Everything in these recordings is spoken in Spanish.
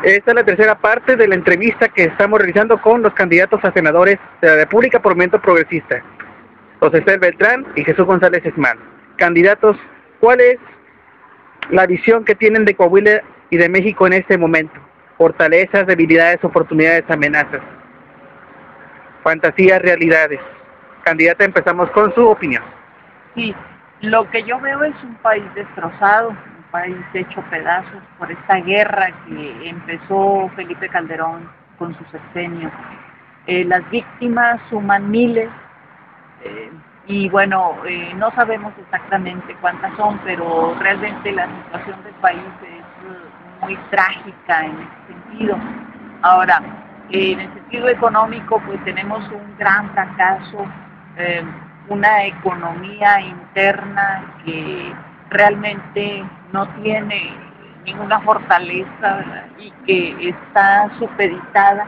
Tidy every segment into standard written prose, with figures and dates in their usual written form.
Esta es la tercera parte de la entrevista que estamos realizando con los candidatos a senadores de la República por Movimiento Progresista, José Estel Beltrán y Jesús González Esmán. Candidatos, ¿cuál es la visión que tienen de Coahuila y de México en este momento? Fortalezas, debilidades, oportunidades, amenazas, fantasías, realidades. Candidata, empezamos con su opinión. Sí, lo que yo veo es un país destrozado, un país hecho pedazos por esta guerra que empezó Felipe Calderón con su sexenio. Las víctimas suman miles y bueno, no sabemos exactamente cuántas son, pero realmente la situación del país es muy trágica en ese sentido. Ahora, en el sentido económico, pues tenemos un gran fracaso, una economía interna que realmente no tiene ninguna fortaleza, ¿verdad? Y que está supeditada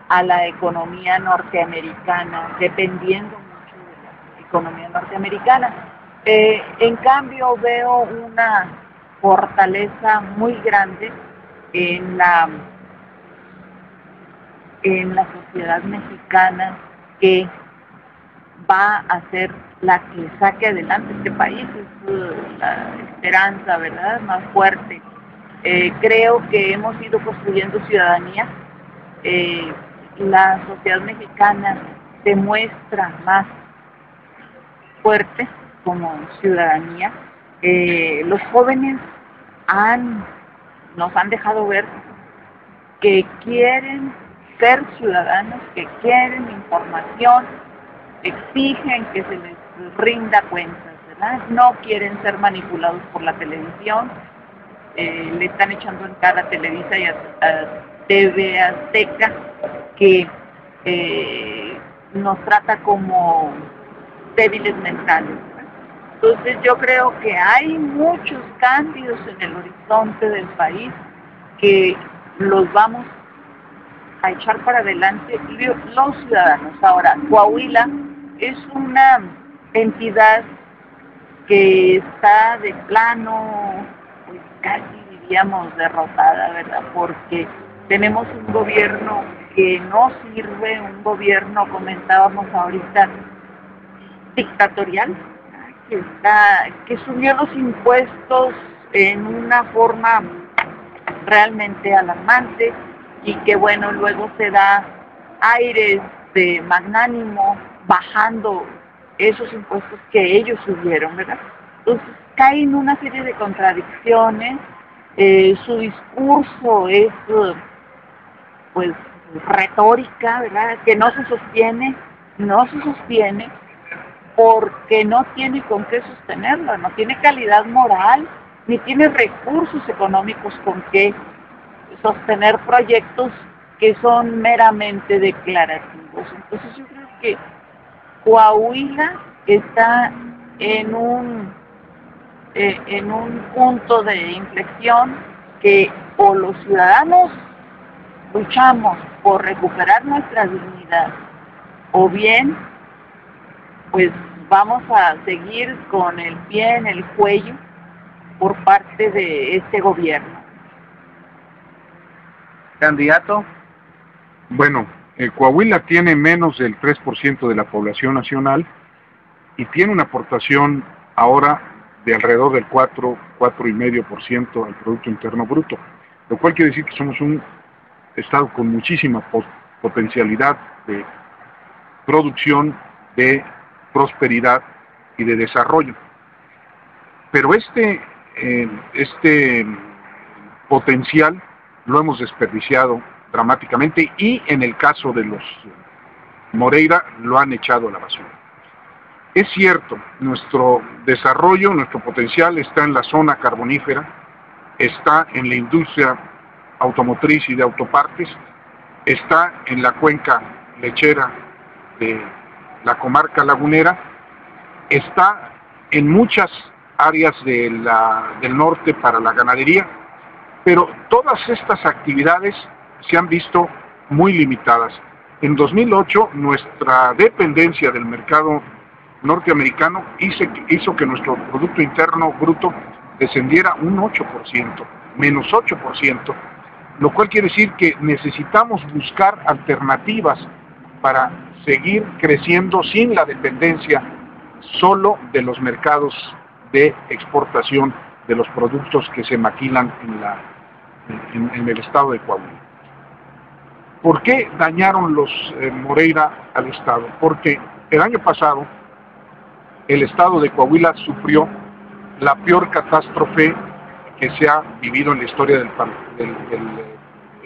a la economía norteamericana, dependiendo mucho de la economía norteamericana. En cambio, veo una fortaleza muy grande en la sociedad mexicana, que va a ser la que saque adelante este país. Es la esperanza, ¿verdad?, más fuerte. Creo que hemos ido construyendo ciudadanía. La sociedad mexicana se muestra más fuerte como ciudadanía. Los jóvenes nos han dejado ver que quieren ser ciudadanos, que quieren información, exigen que se les rinda cuentas, ¿verdad? No quieren ser manipulados por la televisión. Le están echando en cara a Televisa y a TV Azteca que nos trata como débiles mentales, ¿verdad? Entonces yo creo que hay muchos cambios en el horizonte del país que los vamos a echar para adelante los ciudadanos. Ahora, Coahuila es una entidad que está de plano, pues casi diríamos derrotada, ¿verdad? Porque tenemos un gobierno que no sirve, un gobierno, comentábamos ahorita, dictatorial, que subió los impuestos en una forma realmente alarmante y que bueno, luego se da aires de magnánimo bajando esos impuestos que ellos subieron, ¿verdad? Entonces cae en una serie de contradicciones. Su discurso es pues retórica, ¿verdad?, que no se sostiene porque no tiene con qué sostenerla, no tiene calidad moral, ni tiene recursos económicos con qué sostener proyectos que son meramente declarativos. Entonces yo creo que Coahuila está en un punto de inflexión que o los ciudadanos luchamos por recuperar nuestra dignidad, o bien pues vamos a seguir con el pie en el cuello por parte de este gobierno. Candidato. Bueno, Coahuila tiene menos del 3% de la población nacional y tiene una aportación ahora de alrededor del 4,5% al Producto Interno Bruto, lo cual quiere decir que somos un estado con muchísima potencialidad de producción, de prosperidad y de desarrollo. Pero este potencial lo hemos desperdiciado dramáticamente y en el caso de los Moreira lo han echado a la basura. Es cierto, nuestro desarrollo, nuestro potencial está en la zona carbonífera, está en la industria automotriz y de autopartes, está en la cuenca lechera de la comarca lagunera, está en muchas áreas del norte para la ganadería, pero todas estas actividades se han visto muy limitadas. En 2008, nuestra dependencia del mercado norteamericano hizo que nuestro Producto Interno Bruto descendiera un 8%, menos 8%, lo cual quiere decir que necesitamos buscar alternativas para seguir creciendo sin la dependencia solo de los mercados de exportación de los productos que se maquilan en el estado de Coahuila. ¿Por qué dañaron los Moreira al estado? Porque el año pasado el estado de Coahuila sufrió la peor catástrofe que se ha vivido en la historia del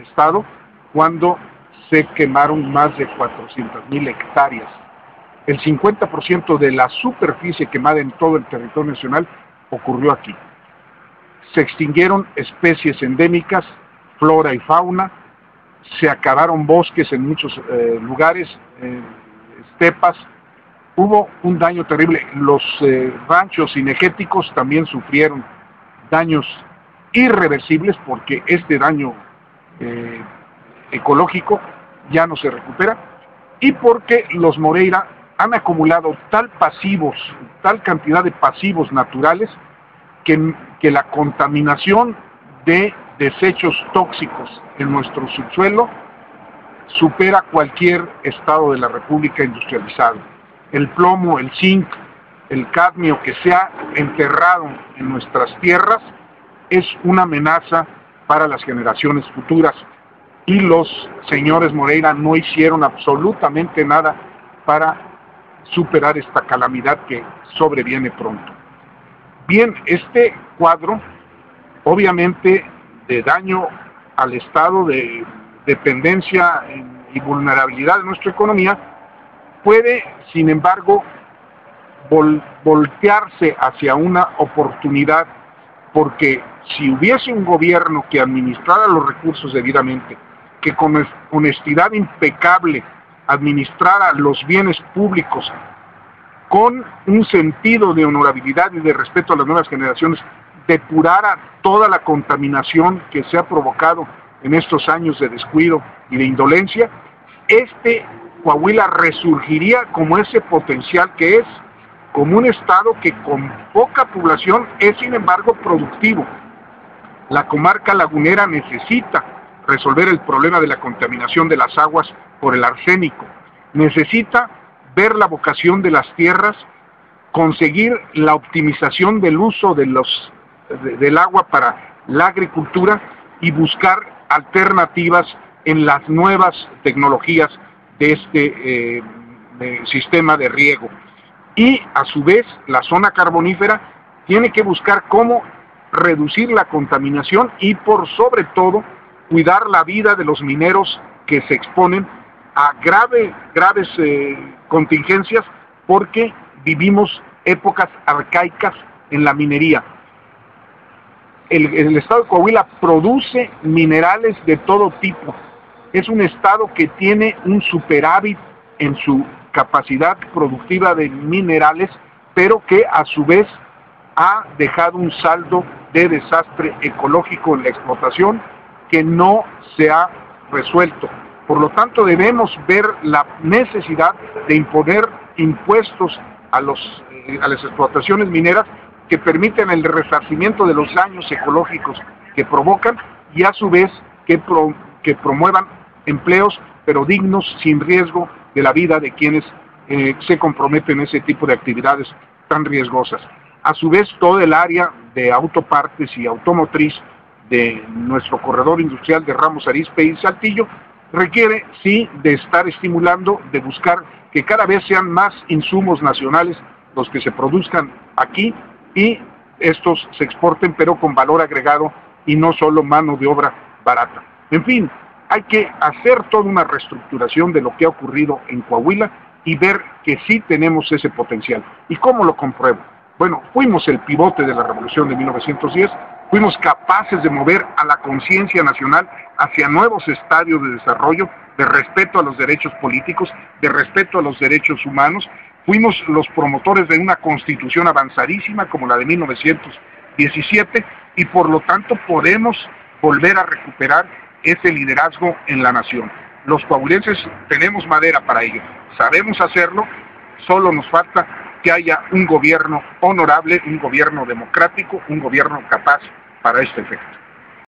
estado, cuando se quemaron más de 400,000 hectáreas. El 50% de la superficie quemada en todo el territorio nacional ocurrió aquí. Se extinguieron especies endémicas, flora y fauna, se acabaron bosques en muchos lugares, estepas. Hubo un daño terrible. Los ranchos cinegéticos también sufrieron daños irreversibles, porque este daño ecológico ya no se recupera, y porque los Moreira han acumulado tal cantidad de pasivos naturales que la contaminación de desechos tóxicos en nuestro subsuelo supera cualquier estado de la República industrializado. El plomo, el zinc, el cadmio que se ha enterrado en nuestras tierras es una amenaza para las generaciones futuras, y los señores Moreira no hicieron absolutamente nada para superar esta calamidad que sobreviene pronto. Bien, este cuadro, obviamente, de daño al estado de dependencia y vulnerabilidad de nuestra economía, puede, sin embargo, voltearse hacia una oportunidad, porque si hubiese un gobierno que administrara los recursos debidamente, que con honestidad impecable administrara los bienes públicos, con un sentido de honorabilidad y de respeto a las nuevas generaciones, depurara toda la contaminación que se ha provocado en estos años de descuido y de indolencia, Coahuila resurgiría como ese potencial que es, como un estado que con poca población es sin embargo productivo. La comarca lagunera necesita resolver el problema de la contaminación de las aguas por el arsénico, necesita ver la vocación de las tierras, conseguir la optimización del uso del agua para la agricultura y buscar alternativas en las nuevas tecnologías de este sistema de riego. Y a su vez la zona carbonífera tiene que buscar cómo reducir la contaminación y por sobre todo cuidar la vida de los mineros que se exponen a graves contingencias, porque vivimos épocas arcaicas en la minería. El estado de Coahuila produce minerales de todo tipo. Es un estado que tiene un superávit en su capacidad productiva de minerales, pero que a su vez ha dejado un saldo de desastre ecológico en la explotación que no se ha resuelto. Por lo tanto, debemos ver la necesidad de imponer impuestos a las explotaciones mineras que permiten el resarcimiento de los daños ecológicos que provocan, y a su vez que promuevan empleos pero dignos, sin riesgo de la vida de quienes se comprometen en ese tipo de actividades tan riesgosas. A su vez, todo el área de autopartes y automotriz de nuestro corredor industrial de Ramos Arizpe y Saltillo requiere, sí, de estar estimulando, de buscar que cada vez sean más insumos nacionales los que se produzcan aquí y estos se exporten, pero con valor agregado y no solo mano de obra barata. En fin, hay que hacer toda una reestructuración de lo que ha ocurrido en Coahuila y ver que sí tenemos ese potencial. ¿Y cómo lo compruebo? Bueno, fuimos el pivote de la revolución de 1910, fuimos capaces de mover a la conciencia nacional hacia nuevos estadios de desarrollo, de respeto a los derechos políticos, de respeto a los derechos humanos. Fuimos los promotores de una constitución avanzadísima como la de 1917 y por lo tanto podemos volver a recuperar ese liderazgo en la nación. Los coahuilenses tenemos madera para ello, sabemos hacerlo, solo nos falta que haya un gobierno honorable, un gobierno democrático, un gobierno capaz para este efecto.